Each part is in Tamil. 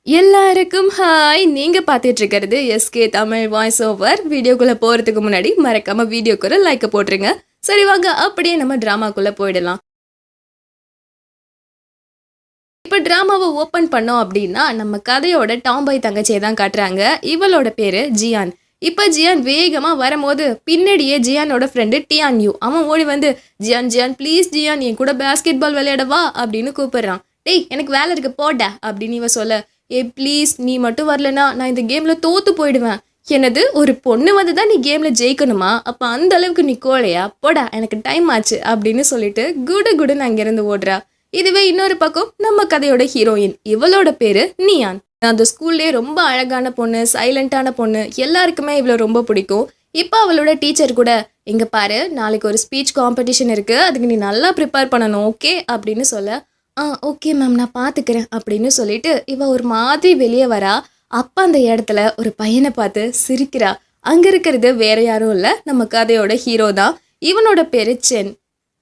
எல்லாருக்கும் ஹாய். நீங்க பார்த்துட்டு இருக்கிறது எஸ்கே தமிழ் வாய்ஸ் ஓவர். வீடியோக்குள்ள போறதுக்கு முன்னாடி மறக்காம வீடியோக்கு ஒரு லைக் போட்டுருங்க. சரி வாங்க அப்படியே நம்ம டிராமாக்குள்ள போயிடலாம். இப்போ டிராமாவை ஓப்பன் பண்ணோம் அப்படின்னா நம்ம கதையோட டாம்பாய் தங்கச்சியை தான் காட்டுறாங்க. இவளோட பேரு ஜியான். இப்போ ஜியான் வேகமா வரும்போது பின்னாடியே ஜியானோட ஃப்ரெண்டு டியான் யூ அவன் ஓடி வந்து ஜியான் ஜியான் ப்ளீஸ் ஜியான் என் கூட பேஸ்கெட் பால் விளையாடவா அப்படின்னு கூப்பிடுறான். டேய் எனக்கு வேலை இருக்கு போட அப்படின்னு இவ சொல்ல, ஏ ப்ளீஸ் நீ மட்டும் வரலனா நான் இந்த கேமில் தோற்று போயிடுவேன். என்னது ஒரு பொண்ணு வந்து தான் நீ கேமில் ஜெயிக்கணுமா? அப்போ அந்த அளவுக்கு நீ கோழையா? போடா எனக்கு டைம் ஆச்சு அப்படின்னு சொல்லிட்டு குடு குடுன்னு அங்கேருந்து ஓடுறா. இதுவே இன்னொரு பக்கம் நம்ம கதையோட ஹீரோயின் இவளோட பேரு நியான். அந்த ஸ்கூல்லே ரொம்ப அழகான பொண்ணு, சைலண்டான பொண்ணு, எல்லாருக்குமே இவ்வளோ ரொம்ப பிடிக்கும். இப்போ அவளோட டீச்சர் கூட இங்கே பாரு நாளைக்கு ஒரு ஸ்பீச் காம்படிஷன் இருக்குது, அதுக்கு நீ நல்லா ப்ரிப்பேர் பண்ணணும் ஓகே அப்படின்னு சொல்ல, ஓகே மேம் நான் பார்த்துக்கிறேன் அப்படின்னு சொல்லிட்டு இவ ஒரு மாதிரி வெளியே வரா. அப்போ அந்த இடத்துல ஒரு பையனை பார்த்து சிரிக்கிறா. அங்கே இருக்கிறது வேற யாரும் இல்லை, நம்ம கதையோட ஹீரோ தான். இவனோட பேரு சென்.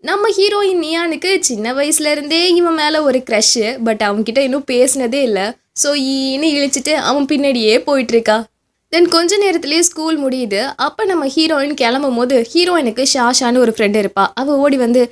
நம்ம ஹீரோயின் நியானுக்கு சின்ன வயசுல இருந்தே இவன் மேலே ஒரு க்ரஷ்ஷு. பட் அவன்கிட்ட இன்னும் பேசினதே இல்லை. ஸோ ஈன்னு இழிச்சிட்டு அவன் பின்னாடியே போயிட்டு இருக்கா. தென் கொஞ்ச நேரத்துலேயே ஸ்கூல் முடியுது. அப்போ நம்ம ஹீரோயின் கிளம்பும் போது ஹீரோயினுக்கு ஷாஷான்னு ஒரு ஃப்ரெண்டு இருப்பா. அவள் ஓடி வந்து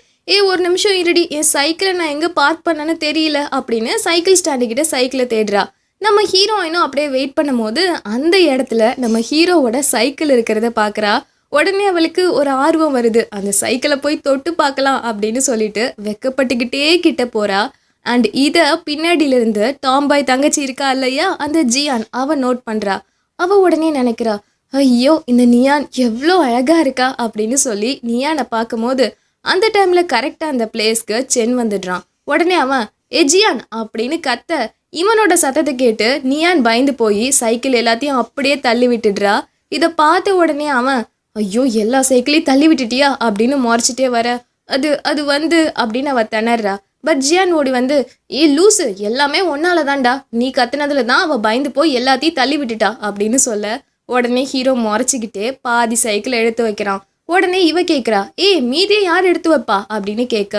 ஒரு நிமிஷம் இருடி, என் சைக்கிளை நான் எங்கே பார்க் பண்ணேன்னு தெரியல அப்படின்னு சைக்கிள் ஸ்டாண்டுக்கிட்ட சைக்கிளை தேடுறா. நம்ம ஹீரோயினும் அப்படியே வெயிட் பண்ணும் போது அந்த இடத்துல நம்ம ஹீரோவோட சைக்கிள் இருக்கிறத பார்க்குறா. உடனே அவளுக்கு ஒரு ஆர்வம் வருது, அந்த சைக்கிளை போய் தொட்டு பார்க்கலாம் அப்படின்னு சொல்லிட்டு வெக்கப்பட்டுக்கிட்டே கிட்ட போறா. அண்ட் இதை பின்னாடியிலிருந்து டாம்பாய் தங்கச்சி இருக்கா இல்லையா அந்த ஜியான் அவ நோட் பண்ணுறா. அவ உடனே நினைக்கிறா, ஐயோ இந்த நியான் எவ்வளோ அழகா இருக்கா அப்படின்னு சொல்லி நியானை பார்க்கும்போது அந்த டைமில் கரெக்டாக அந்த பிளேஸ்க்கு சென் வந்துடுறான். உடனே அவன் ஜியான் அப்படின்னு கத்த இவனோட சத்தத்தை கேட்டு நியான் பயந்து போய் சைக்கிள் எல்லாத்தையும் அப்படியே தள்ளி விட்டுடுறா. இதை பார்த்த உடனே அவன் ஐயோ எல்லா சைக்கிளையும் தள்ளி விட்டுட்டியா அப்படின்னு முறைச்சிட்டே வர, அது வந்து அப்படின்னு அவ திணறா. பட் ஜியான் ஓடி வந்து லூசு எல்லாமே ஒன்னால தான்டா, நீ கத்துனதுல தான் அவள் பயந்து போய் எல்லாத்தையும் தள்ளி விட்டுட்டா அப்படின்னு சொல்ல, உடனே ஹீரோ முறைச்சிக்கிட்டே பாதி சைக்கிளை எடுத்து வைக்கிறான். உடனே இவ கேட்குறா, மீதியை யார் எடுத்து வைப்பா அப்படின்னு கேட்க,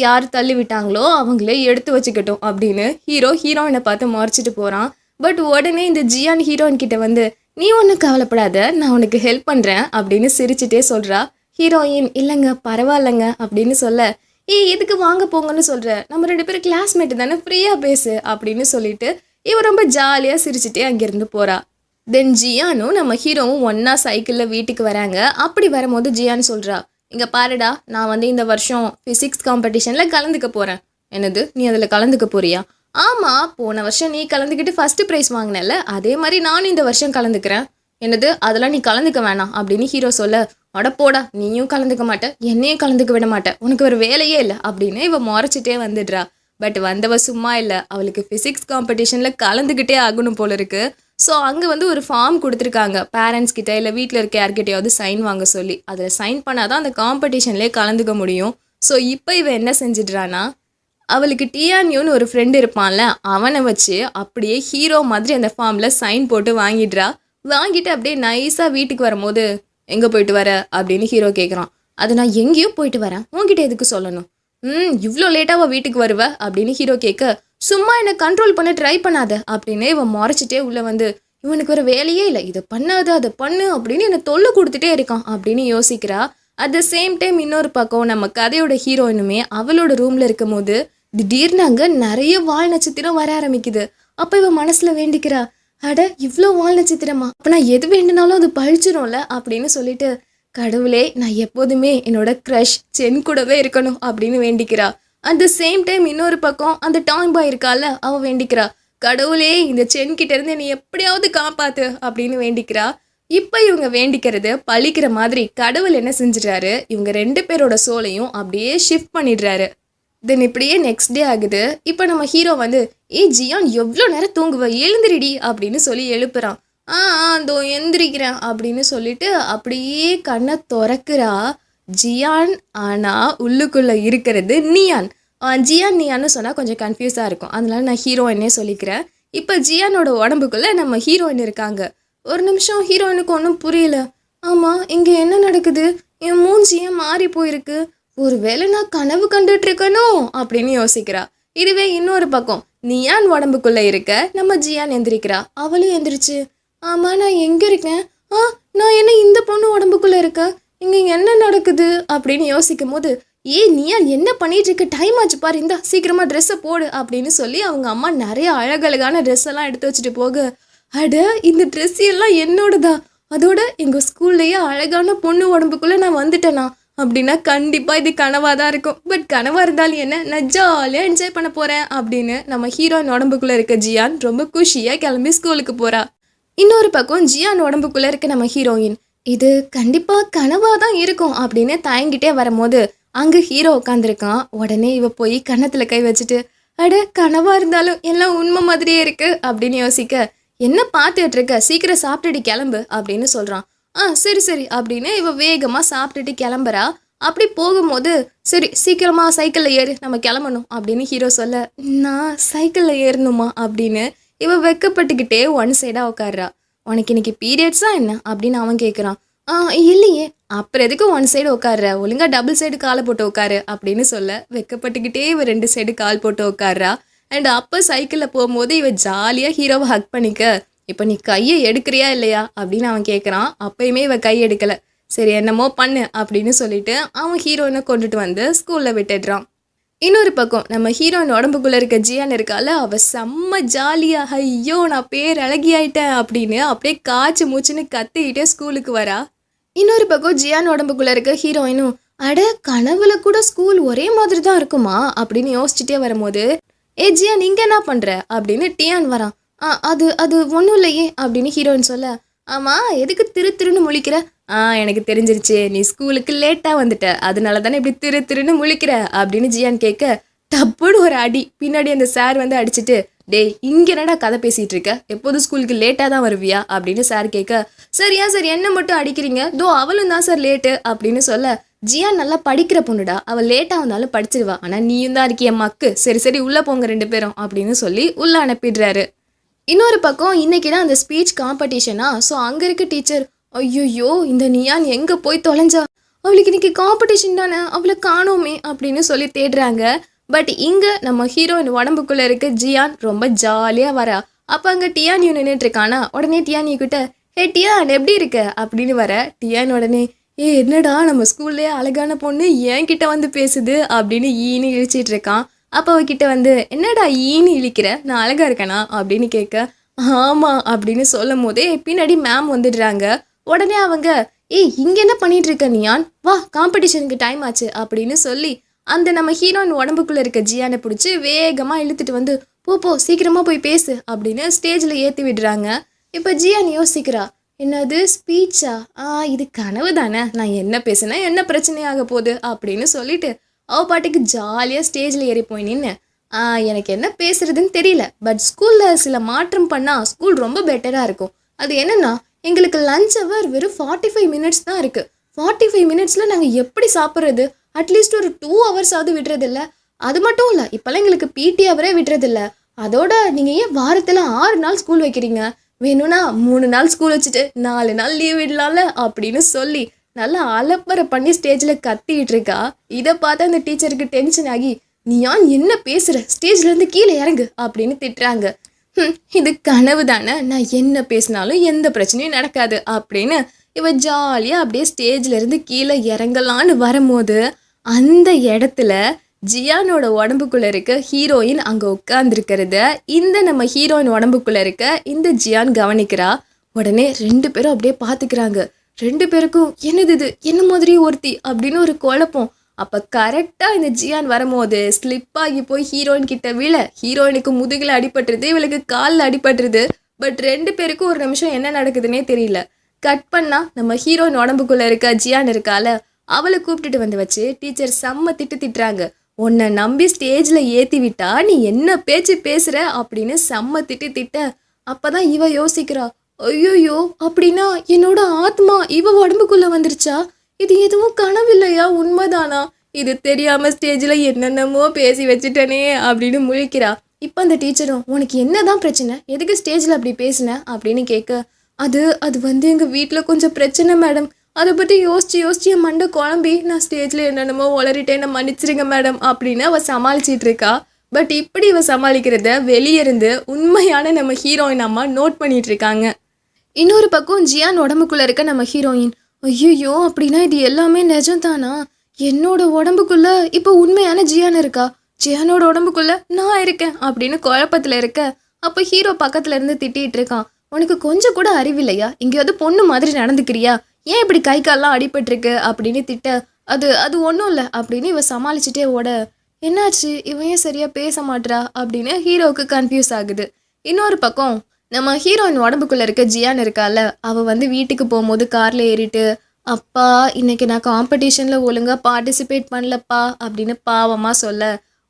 யார் தள்ளி விட்டாங்களோ அவங்களே எடுத்து வச்சுக்கட்டும் அப்படின்னு ஹீரோயினை பார்த்து முறைச்சிட்டு போகிறான். பட் உடனே இந்த ஜியான் ஹீரோயின் கிட்ட வந்து நீ ஒன்றும் கவலைப்படாத நான் உனக்கு ஹெல்ப் பண்ணுறேன் அப்படின்னு சிரிச்சுட்டே சொல்கிறா. ஹீரோயின் இல்லைங்க பரவாயில்லைங்க அப்படின்னு சொல்ல, எதுக்கு வாங்க போங்கன்னு சொல்கிற, நம்ம 2 பேரும் கிளாஸ்மேட்டு தானே ஃப்ரீயாக பேசு அப்படின்னு சொல்லிட்டு இவ ரொம்ப ஜாலியாக சிரிச்சுட்டே அங்கேருந்து போகிறா. தென் ஜியானும் நம்ம ஹீரோவும் ஒன்றா சைக்கிளில் வீட்டுக்கு வராங்க. அப்படி வரும்போது ஜியான் சொல்கிறா, இங்கே பாருடா நான் வந்து இந்த வருஷம் ஃபிசிக்ஸ் காம்படிஷனில் கலந்துக்க போகிறேன். என்னது நீ அதில் கலந்துக்க போறியா? ஆமாம் போன வருஷம் நீ கலந்துக்கிட்டு ஃபஸ்ட்டு ப்ரைஸ் வாங்கினல, அதே மாதிரி நானும் இந்த வருஷம் கலந்துக்கிறேன். என்னது அதெல்லாம் நீ கலந்துக்க வேணாம் அப்படின்னு ஹீரோ சொல்ல, அட போடா நீயும் கலந்துக்க மாட்டேன் என்னையும் கலந்துக்க விட மாட்டேன், உனக்கு ஒரு வேலையே இல்லை அப்படின்னு இவ முறைச்சிட்டே வந்துடுறா. பட் வந்தவ சும்மா இல்லை, அவளுக்கு ஃபிசிக்ஸ் காம்படிஷனில் கலந்துக்கிட்டே ஆகணும் போல இருக்கு. ஸோ அங்கே வந்து ஒரு ஃபார்ம் கொடுத்துருக்காங்க பேரண்ட்ஸ் கிட்ட இல்லை வீட்டில் இருக்க யார்கிட்டையாவது சைன் வாங்க சொல்லி. அதில் சைன் பண்ணாதான் அந்த காம்படிஷன்லேயே கலந்துக்க முடியும். ஸோ இப்போ இவ என்ன செஞ்சிடுறானா, அவளுக்கு டியான்யூன்னு ஒரு ஃப்ரெண்டு இருப்பான்ல அவனை வச்சு அப்படியே ஹீரோ மாதிரி அந்த ஃபார்மில் சைன் போட்டு வாங்கிடுறா. வாங்கிட்டு அப்படியே நைஸாக வீட்டுக்கு வரும்போது எங்கே போயிட்டு வர அப்படின்னு ஹீரோ கேட்குறான். அது நான் எங்கேயோ போயிட்டு வரேன், உன்கிட்ட எதுக்கு சொல்லணும்? இவ்வளோ லேட்டாக வீட்டுக்கு வருவ அப்படின்னு ஹீரோ கேட்க, சும்மா என்னை கண்ட்ரோல் பண்ண ட்ரை பண்ணாத அப்படின்னு இவன் முறைச்சிட்டே உள்ளே வந்து, இவனுக்கு ஒரு வேலையே இல்லை, இதை பண்ணாத அதை பண்ணு அப்படின்னு என்னை தொல்லை கொடுத்துட்டே இருக்கான் அப்படின்னு யோசிக்கிறா. அட் த சேம் டைம் இன்னொரு பக்கம் நம்ம கதையோட ஹீரோயினுமே அவளோட ரூமில் இருக்கும் போது திடீர்னு அங்கே நிறைய வால் நட்சத்திரம் வர ஆரம்பிக்குது. அப்போ இவன் மனசில் வேண்டிக்கிறா, அட இவ்வளோ வால் நட்சத்திரமா, அப்போ நான் எது வேண்டுனாலும் அது பழிச்சிரும்ல அப்படின்னு சொல்லிட்டு, கடவுளே நான் எப்போதுமே என்னோட க்ரஷ் சென் கூடவே இருக்கணும் அப்படின்னு வேண்டிக்கிறா. அட் த சேம் டைம் இன்னொரு பக்கம் அந்த டாம் பாய் இருக்கால அவ வேண்டிக்கிறா, கடவுளே இந்த சென் கிட்ட இருந்து நீ எப்படியாவது காப்பாத்து அப்படின்னு வேண்டிக்கிறா. இப்போ இவங்க வேண்டிக்கிறது பழிக்கிற மாதிரி கடவுள் என்ன செஞ்சிடறாரு, இவங்க 2 பேரோட சோலையும் அப்படியே ஷிஃப்ட் பண்ணிடுறாரு. தென் இப்படியே நெக்ஸ்ட் டே ஆகுது. இப்போ நம்ம ஹீரோ வந்து ஜியான் எவ்வளோ நேரம் தூங்குவ எழுந்திரிடி அப்படின்னு சொல்லி எழுப்புறான். அதோ எந்திரிக்கிறேன் அப்படின்னு சொல்லிட்டு அப்படியே கண்ணை திறக்கிறா ஜியான். ஆனால் உள்ளுக்குள்ளே இருக்கிறது நியான். ஜியான் நியான்னு சொன்னால் கொஞ்சம் கன்ஃபியூஸாக இருக்கும், அதனால நான் ஹீரோயினே சொல்லிக்கிறேன். இப்போ ஜியானோட உடம்புக்குள்ளே நம்ம ஹீரோயின் இருக்காங்க. ஒரு நிமிஷம் ஹீரோயினுக்கு ஒன்றும் புரியல, ஆமாம் இங்கே என்ன நடக்குது, என் மூஞ்சியே மாறி போயிருக்கு, ஒருவேளை நான் கனவு கண்டுட்டு இருக்கணும் அப்படின்னு யோசிக்கிறா. இதுவே இன்னொரு பக்கம் நியான் உடம்புக்குள்ள இருக்க நம்ம ஜியான் எந்திரிக்கிறா. அவளும் எந்திரிச்சு, ஆமா நான் எங்க இருக்கேன், நான் என்ன இந்த பொண்ணு உடம்புக்குள்ள இருக்க, இங்க என்ன நடக்குது அப்படின்னு யோசிக்கும் போது, நியான் என்ன பண்ணிட்டு இருக்க, டைம் ஆச்சு பாரு, இந்த சீக்கிரமா ட்ரெஸ்ஸை போடு அப்படின்னு சொல்லி அவங்க அம்மா நிறைய அழகழகான ட்ரெஸ் எல்லாம் எடுத்து வச்சுட்டு போக, அட இந்த ட்ரெஸ் எல்லாம் என்னோடதா, அதோட எங்க ஸ்கூல்லையே அழகான பொண்ணு உடம்புக்குள்ள நான் வந்துட்டேனா அப்படின்னா கண்டிப்பா இது கனவா தான் இருக்கும். பட் கனவா இருந்தாலும் என்ன, நான் ஜாலியா என்ஜாய் பண்ண போறேன் அப்படின்னு நம்ம ஹீரோயின் உடம்புக்குள்ள இருக்க ஜியான் ரொம்ப குஷியா கிளம்பி ஸ்கூலுக்கு போறா. இன்னொரு பக்கம் ஜியான் உடம்புக்குள்ள இருக்க நம்ம ஹீரோயின், இது கண்டிப்பா கனவா தான் இருக்கும் அப்படின்னு தயங்கிட்டே வரும்போது அங்க ஹீரோ உட்காந்துருக்கான். உடனே இவ போய் கன்னத்துல கை வச்சுட்டு, அட கனவா இருந்தாலும் எல்லாம் உண்மை மாதிரியே இருக்கு அப்படின்னு யோசிக்க, என்ன பார்த்துட்டு இருக்க, சீக்கிரம் சாப்பிட்டுட்டு கிளம்பு அப்படின்னு சொல்றான். சரி சரி அப்படின்னு இவ வேகமா சாப்பிட்டுட்டு கிளம்புறா. அப்படி போகும்போது, சரி சீக்கிரமா சைக்கிள்ல ஏறு நம்ம கிளம்பணும் அப்படின்னு ஹீரோ சொல்ல, நான் சைக்கிள்ல ஏறணுமா அப்படின்னு இவ வெக்கப்பட்டுக்கிட்டே ஒன் சைடா உட்காடுறா. உனக்கு இன்னைக்கு பீரியட்ஸா என்ன அப்படின்னு அவன் கேட்குறான். இல்லையே, அப்புறம் எதுக்கு ஒன் சைடு உட்காடுற, ஒழுங்கா டபுள் சைடு காலை போட்டு உட்காரு அப்படின்னு சொல்ல, வெக்கப்பட்டுக்கிட்டே இவ 2 சைடு கால் போட்டு உட்காடுறா. அண்ட் அப்போ சைக்கிளில் போகும்போது இவ ஜாலியாக ஹீரோவை ஹக் பண்ணிக்க, இப்போ நீ கையை எடுக்கிறியா இல்லையா அப்படின்னு அவன் கேட்குறான். அப்பயுமே இவ கை எடுக்கலை. சரி என்னமோ பண்ணு அப்படின்னு சொல்லிட்டு அவன் ஹீரோயினை கொண்டுட்டு வந்து ஸ்கூலில் விட்டுடுறான். இன்னொரு பக்கம் நம்ம ஹீரோயின் உடம்புக்குள்ளே இருக்க ஜியான் இருக்கால, அவள் செம்ம ஜாலியாக, ஐயோ நான் பேர் அழகியாயிட்டேன் அப்படின்னு அப்படியே காய்ச்சி மூச்சுன்னு கத்திக்கிட்டே ஸ்கூலுக்கு வரா. இன்னொரு பக்கம் ஜியான் உடம்புக்குள்ளே இருக்க ஹீரோயினும், அட கனவுல கூட ஸ்கூல் ஒரே மாதிரி தான் இருக்குமா அப்படின்னு யோசிச்சுட்டே வரும்போது, ஜியான் நீங்க என்ன பண்ற அப்படின்னு டியான் வரான். அது அது ஒன்றும் இல்லையே அப்படின்னு ஹீரோயின் சொல்ல, ஆமா எதுக்கு திருன்னு முழிக்கிற, எனக்கு தெரிஞ்சிருச்சு நீ ஸ்கூலுக்கு லேட்டாக வந்துட்ட, அதனால தானே இப்படி திருன்னு முழிக்கிற அப்படின்னு ஜியான் கேட்க, டப்புன்னு ஒரு அடி பின்னாடி அந்த சார் வந்து அடிச்சுட்டு, டேய் இங்கே என்னடா கதை பேசிகிட்டு இருக்க, எப்போதும் ஸ்கூலுக்கு லேட்டாக தான் வருவியா அப்படின்னு சார் கேட்க, சரியா சார் என்ன மட்டும் அடிக்கிறீங்க, அவளும் தான் சார் லேட்டு அப்படின்னு சொல்ல, ஜியான் நல்லா படிக்கிற பொண்ணுடா, அவள் லேட்டாக வந்தாலும் படிச்சிருவா, ஆனால் நீயும் தான் இருக்கிய மக்கு, சரி சரி உள்ளே போங்க 2 பேரும் அப்படின்னு சொல்லி உள்ளே அனுப்பிடுறாரு. இன்னொரு பக்கம் இன்னைக்கு தான் அந்த ஸ்பீச் காம்படிஷனா, ஸோ அங்கே இருக்க டீச்சர், ஐயோ இந்த நியான் எங்கே போய் தொலைஞ்சா, அவளுக்கு இன்னைக்கு காம்படிஷன் தானே, அவளை காணோமே அப்படின்னு சொல்லி தேடுறாங்க. பட் இங்கே நம்ம ஹீரோயின் உடம்புக்குள்ளே இருக்க ஜியான் ரொம்ப ஜாலியாக வரா. அப்போ அங்கே டியானியூ நின்றுட்டு இருக்கானா, உடனே டியானியூ கிட்ட, ஹே டியான் எப்படி இருக்க அப்படின்னு வர, டியான் உடனே, என்னடா நம்ம ஸ்கூல்லே அழகான பொண்ணு ஏன் கிட்ட வந்து பேசுது அப்படின்னு ஈன்னு இழிச்சிட்டு இருக்கான். அப்போ அவகிட்ட வந்து, என்னடா ஈன்னு இழிக்கிற, நான் அழகா இருக்கேனா அப்படின்னு கேட்க, ஆமாம் அப்படின்னு சொல்லும் போதே பின்னாடி மேம் வந்துடுறாங்க. உடனே அவங்க, இங்கே என்ன பண்ணிட்டு இருக்க நியான், வா காம்படிஷனுக்கு டைம் ஆச்சு அப்படின்னு சொல்லி அந்த நம்ம ஹீரோயின் உடம்புக்குள்ளே இருக்க ஜியானை பிடிச்சி வேகமாக இழுத்துட்டு வந்து, போ சீக்கிரமாக போய் பேசு அப்படின்னு ஸ்டேஜில் ஏற்றி விடுறாங்க. இப்போ ஜியான் யோசிக்கிறா, என்னது ஸ்பீச்சா, இது கனவு தானே, நான் என்ன பேசுனா என்ன பிரச்சனையாக போகுது அப்படின்னு சொல்லிட்டு அவள் பாட்டுக்கு ஜாலியாக ஸ்டேஜில் ஏறி போய் நின்று, எனக்கு என்ன பேசுறதுன்னு தெரியல, பட் ஸ்கூலில் சில மாற்றம் பண்ணால் ஸ்கூல் ரொம்ப பெட்டராக இருக்கும். அது என்னென்னா, எங்களுக்கு லஞ்ச் ஹவர் வெறும் 45 மினிட்ஸ் தான் இருக்குது. 45 மினிட்ஸில் நாங்கள் எப்படி சாப்பிட்றது, அட்லீஸ்ட் ஒரு 2 ஹவர்ஸாவது விடுறதில்ல. அது மட்டும் இல்லை, இப்போல்லாம் எங்களுக்கு பிடி ஹவரே விடுறதில்ல. அதோட நீங்கள் ஏன் வாரத்தில் 6 நாள் ஸ்கூல் வைக்கிறீங்க, வேணும்னா 3 நாள் ஸ்கூல் வச்சுட்டு 4 நாள் லீவ் விடலாம்ல அப்படின்னு சொல்லி நல்லா அலப்பறை பண்ணி ஸ்டேஜில் கத்திக்கிட்டு இருக்கா. இதை பார்த்து அந்த டீச்சருக்கு டென்ஷன் ஆகி, நீ யான் என்ன பேசுகிற, ஸ்டேஜ்லேருந்து கீழே இறங்கு அப்படின்னு திட்டுறாங்க. இது கனவு தானே, நான் என்ன பேசினாலும் எந்த பிரச்சனையும் நடக்காது அப்படின்னு இவ ஜாலியாக அப்படியே ஸ்டேஜில் இருந்து கீழே இறங்கலான்னு வரும்போது அந்த இடத்துல ஜியானோட உடம்புக்குள்ளே இருக்க ஹீரோயின் அங்கே உட்காந்துருக்கிறத இந்த நம்ம ஹீரோயின் உடம்புக்குள்ளே இருக்க இந்த ஜியான் கவனிக்கிறா. உடனே 2 பேரும் அப்படியே பார்த்துக்கிறாங்க. 2 பேருக்கும் என்னது இது, என்ன மாதிரி ஒருத்தி அப்படின்னு ஒரு குழப்பம். அப்போ கரெக்டாக இந்த ஜியான் வரும்போது ஸ்லிப் ஆகி போய் ஹீரோயின் கிட்ட விழ, ஹீரோயினுக்கு முதுகில் அடிபட்டுருது, இவளுக்கு காலில் அடிபட்டுருது. பட் 2 பேருக்கும் ஒரு நிமிஷம் என்ன நடக்குதுன்னே தெரியல. கட் பண்ணா நம்ம ஹீரோயின் உடம்புக்குள்ளே இருக்க ஜியான் இருக்கால, அவளை கூப்பிட்டுட்டு வந்து வச்சு டீச்சர் செம்ம திட்டுறாங்க. உன்னை நம்பி ஸ்டேஜில் ஏற்றி விட்டா நீ என்ன பேச்சு பேசுகிற அப்படின்னு செம்ம திட்ட. அப்போதான் இவ யோசிக்கிறா, ஐயோயோ அப்படின்னா என்னோட ஆத்மா இவ உடம்புக்குள்ளே வந்துருச்சா, இது எதுவும் கனவில்லையா, உண்மைதானா, இது தெரியாமல் ஸ்டேஜில் என்னென்னமோ பேசி வச்சுட்டனே அப்படின்னு முழிக்கிறா. இப்போ அந்த டீச்சரும், உனக்கு என்னதான் பிரச்சனை, எதுக்கு ஸ்டேஜில் அப்படி பேசின அப்படின்னு கேட்க, அது வந்து எங்கள் வீட்டில் கொஞ்சம் பிரச்சனை மேடம், அதை பற்றி யோசிச்சு என் மண்டை குழம்பி நான் ஸ்டேஜில் என்னென்னமோ உளறிட்டேன், மன்னிச்சிருங்க மேடம் அப்படின்னு அவள் சமாளிச்சிட்டு இருக்கா. பட் இப்படி இவ சமாளிக்கிறத வெளியே இருந்து உண்மையான நம்ம ஹீரோயின் அம்மா நோட் பண்ணிட்டு இருக்காங்க. இன்னொரு பக்கம் ஜியான் உடம்புக்குள்ள இருக்க நம்ம ஹீரோயின், ஐயோ அப்படின்னா இது எல்லாமே நிஜம்தானா? என்னோட உடம்புக்குள்ள இப்போ உண்மையான ஜியான் இருக்கா? ஜியானோட உடம்புக்குள்ள நான் இருக்கேன் அப்படின்னு குழப்பத்துல இருக்க. அப்போ ஹீரோ பக்கத்துல இருந்து திட்டிட்டு இருக்கான், உனக்கு கொஞ்சம் கூட அறிவில்லையா? இங்கேயாவது பொண்ணு மாதிரி நடந்துக்கிறியா? ஏன் இப்படி கை கால்லாம் அடிபட்டிருக்கு அப்படின்னு திட்ட. அது அது ஒன்றும் இல்லை அப்படின்னு இவ சமாளிச்சுட்டே ஓட, என்னாச்சு இவன் ஏன் சரியா பேச மாட்றா அப்படின்னு ஹீரோவுக்கு கன்ஃபியூஸ் ஆகுது. இன்னொரு பக்கம் நம்ம ஹீரோயின் உடம்புக்குள்ள இருக்க ஜியான் இருக்கால, அவள் வந்து வீட்டுக்கு போகும்போது காரில் ஏறிட்டு, அப்பா இன்னைக்கு நான் காம்படிஷனில் ஒழுங்காக பார்ட்டிசிபேட் பண்ணலப்பா அப்படின்னு பாவமாக சொல்ல,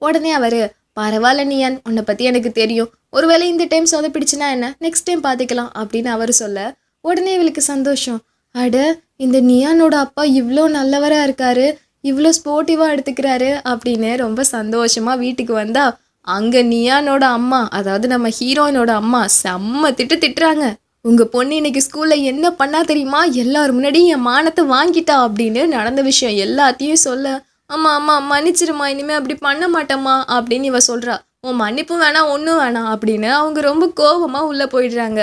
உடனே அவர், பரவாயில்ல நியான், உன்னை பற்றி எனக்கு தெரியும், ஒருவேளை இந்த டைம் சொதப்பிடுச்சுன்னா என்ன, நெக்ஸ்ட் டைம் பார்த்துக்கலாம் அப்படின்னு அவர் சொல்ல, உடனே இவளுக்கு சந்தோஷம். அட, இந்த நியானோட அப்பா இவ்வளோ நல்லவராக இருக்காரு, இவ்வளோ ஸ்போர்ட்டிவாக எடுத்துக்கிறாரு அப்படின்னு ரொம்ப சந்தோஷமாக வீட்டுக்கு வந்தா, அங்கே நியானோட அம்மா, அதாவது நம்ம ஹீரோயினோட அம்மா செம்ம திட்டுறாங்க. உங்கள் பொண்ணு இன்னைக்கு ஸ்கூலில் என்ன பண்ணா தெரியுமா? எல்லாரும் முன்னாடி என் மானத்தை வாங்கிட்டா அப்படின்னு நடந்த விஷயம் எல்லாத்தையும் சொல்ல, அம்மா அம்மா மன்னிச்சிருமா, இனிமேல் அப்படி பண்ண மாட்டேம்மா அப்படின்னு இவ சொல்கிறா. உன் மன்னிப்பும் வேணாம் ஒன்றும் வேணாம் அப்படின்னு அவங்க ரொம்ப கோபமாக உள்ளே போயிடுறாங்க.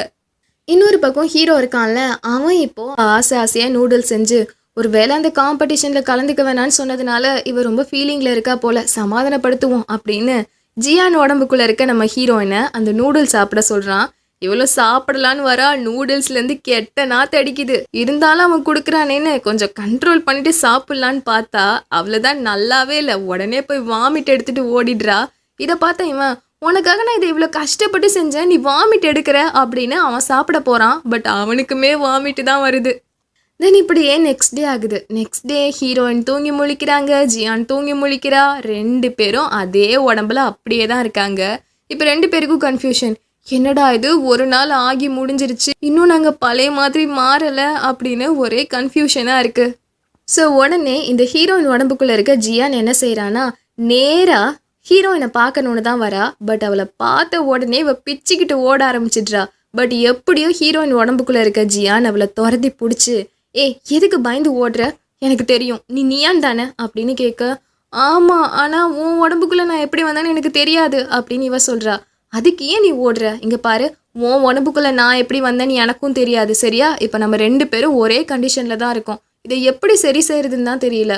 இன்னொரு பக்கம் ஹீரோ இருக்கான்ல, அவன் இப்போது ஆசையாக நூடுல்ஸ் செஞ்சு, ஒரு வேளை அந்த காம்படிஷனில் கலந்துக்க வேணான்னு சொன்னதுனால இவ ரொம்ப ஃபீலிங்கில் இருக்கா போல், சமாதானப்படுத்துவோம் அப்படின்னு ஜியான் உடம்புக்குள்ளே இருக்க நம்ம ஹீரோயினை அந்த நூடுல்ஸ் சாப்பிட சொல்கிறான். இவ்வளோ சாப்பிடலான்னு வரா, நூடுல்ஸ்லேருந்து கெட்ட நாற்று அடிக்குது. இருந்தாலும் அவன் கொடுக்குறானேன்னு கொஞ்சம் கண்ட்ரோல் பண்ணிட்டு சாப்பிட்லான்னு பார்த்தா அவ்வளோதான், நல்லாவே இல்லை. உடனே போய் வாமிட் எடுத்துகிட்டு ஓடிடுறா. இதை பார்த்தா இவன், உனக்காக நான் இதை இவ்வளோ கஷ்டப்பட்டு செஞ்சேன், நீ வாமிட் எடுக்கிற அப்படின்னு அவன் சாப்பிட போகிறான். பட் அவனுக்குமே வாமிட்டு தான் வருது. தென் இப்படியே நெக்ஸ்ட் டே ஆகுது. நெக்ஸ்ட் டே ஹீரோயின் தூங்கி முழிக்கிறாங்க, ஜியான் தூங்கி முழிக்கிறா. 2 பேரும் அதே உடம்புல அப்படியே தான் இருக்காங்க. இப்போ 2 பேருக்கும் கன்ஃபியூஷன், என்னடா இது ஒரு நாள் ஆகி முடிஞ்சிருச்சு, இன்னும் நாங்கள் பழைய மாதிரி மாறலை அப்படின்னு ஒரே கன்ஃபியூஷனாக இருக்குது. ஸோ உடனே இந்த ஹீரோயின் உடம்புக்குள்ளே இருக்க ஜியான் என்ன செய்கிறான்னா, நேராக ஹீரோயினை பார்க்கணுன்னு தான் வரா. பட் அவளை பார்த்த உடனே இவ பிச்சுக்கிட்டு ஓட ஆரம்பிச்சிட்றா. பட் எப்படியோ ஹீரோயின் உடம்புக்குள்ளே இருக்க ஜியான் அவளை துரத்தி பிடிச்சி, எதுக்கு பயந்து ஓடுற, எனக்கு தெரியும் நீ நியான் தானே அப்படின்னு கேட்க, ஆமாம் ஆனால் உன் உடம்புக்குள்ளே நான் எப்படி வந்தேன்னு எனக்கு தெரியாது அப்படின்னு இவ சொல்கிறா. அதுக்கு ஏன் நீ ஓடுற, இங்கே பாரு, உன் உடம்புக்குள்ளே நான் எப்படி வந்தேன்னு எனக்கும் தெரியாது சரியா? இப்போ நம்ம 2 பேரும் ஒரே கண்டிஷனில் தான் இருக்கோம், இதை எப்படி சரி செய்யறதுன்னு தான் தெரியல.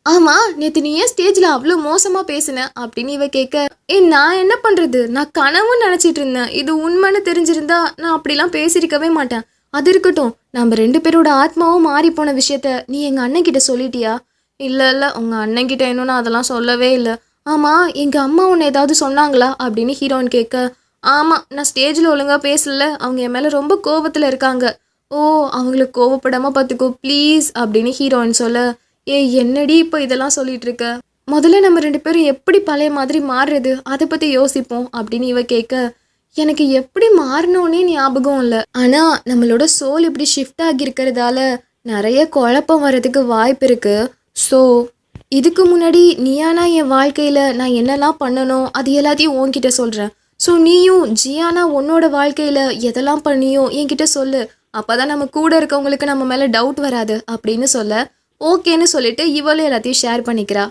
ஆமாம், நேற்று நீ ஏன் ஸ்டேஜில் அவ்வளோ மோசமாக பேசின அப்படின்னு இவ கேட்க, நான் என்ன பண்ணுறது, நான் கனவும் நினச்சிட்டு இருந்தேன், இது உண்மைன்னு தெரிஞ்சிருந்தா நான் அப்படிலாம் பேசியிருக்கவே மாட்டேன். அது இருக்கட்டும், நம்ம 2 பேரோட ஆத்மாவும் மாறி போன விஷயத்த நீ எங்கள் அண்ணன்கிட்ட சொல்லிட்டியா? இல்லை உங்கள் அண்ணன்கிட்ட இன்னும் நான் அதெல்லாம் சொல்லவே இல்லை. ஆமாம், எங்கள் அம்மா உன்னை ஏதாவது சொன்னாங்களா அப்படின்னு ஹீரோயின் கேட்க, ஆமாம், நான் ஸ்டேஜில் ஒழுங்காக பேசல, அவங்க என் மேலே ரொம்ப கோபத்தில் இருக்காங்க. ஓ, அவங்களுக்கு கோவப்படாமல் பார்த்துக்கோ ப்ளீஸ் அப்படின்னு ஹீரோயின் சொல்ல, என்னடி இப்போ இதெல்லாம் சொல்லிட்டு இருக்க, முதல்ல நம்ம 2 பேரும் எப்படி பழைய மாதிரி மாறுறது அதை பற்றி யோசிப்போம் அப்படின்னு இவ கேட்க, எனக்கு எப்படி மாறணும்னே ஞாபகம் இல்லை, ஆனால் நம்மளோட சோல் இப்படி ஷிஃப்ட் ஆகியிருக்கிறதால நிறைய குழப்பம் வர்றதுக்கு வாய்ப்பு இருக்குது. ஸோ இதுக்கு முன்னாடி நீயானா என் வாழ்க்கையில் நான் என்னெல்லாம் பண்ணணும் அது எல்லாத்தையும் உன்கிட்ட சொல்கிறேன். ஸோ நீயும் ஜியானா உன்னோட வாழ்க்கையில் எதெல்லாம் பண்ணியோ என்கிட்ட சொல்லு, அப்போ தான் நம்ம கூட இருக்கவங்களுக்கு நம்ம மேலே டவுட் வராது அப்படின்னு சொல்ல, ஓகேன்னு சொல்லிட்டு இவளும் எல்லாத்தையும் ஷேர் பண்ணிக்கிறா.